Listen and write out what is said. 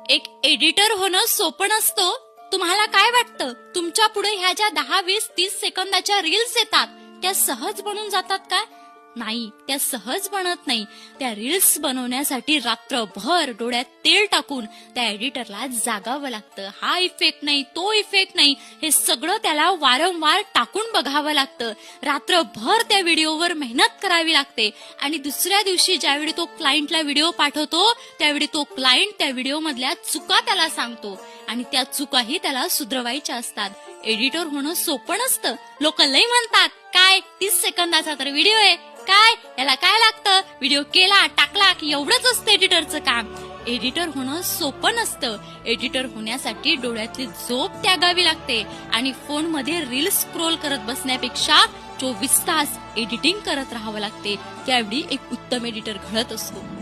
एक एडिटर होणं सोपं नसतं. तुम्हाला काय वाटतं, तुमच्या पुढे ह्या ज्या 10, 20, 30 सेकंदाच्या रील्स येतात त्या सहज बनून जातात काय? नाही, त्या सहज बनत नाही. त्या रील्स बनवण्यासाठी रात्रभर डोळ्यात तेल टाकून त्या एडिटरला जागावं लागतं. हा इफेक्ट नाही, तो इफेक्ट नाही, हे सगळं त्याला वारंवार टाकून बघावं लागतं. रात्रभर त्या व्हिडिओवर मेहनत करावी लागते आणि दुसऱ्या दिवशी ज्यावेळी तो क्लायंटला व्हिडिओ पाठवतो त्यावेळी तो क्लायंट त्या व्हिडिओ मधल्या चुका त्याला सांगतो आणि त्या चुकाही त्याला सुधरवायच्या असतात. एडिटर होणं सोपं नसतं. लोक लय म्हणतात, काय 30 सेकंदाचा तर व्हिडिओ आहे, काय याला काय लागतं, व्हिडिओ केला टाकला की एवढंच असतं एडिटरचं काम. एडिटर होणं सोपं नसतं. एडिटर होण्यासाठी डोळ्यातली झोप त्यागावी लागते आणि फोनमध्ये रील्स स्क्रोल करत बसण्यापेक्षा 24 तास एडिटिंग करत राहावं लागते. त्यावेळी एक उत्तम एडिटर घडत असतो.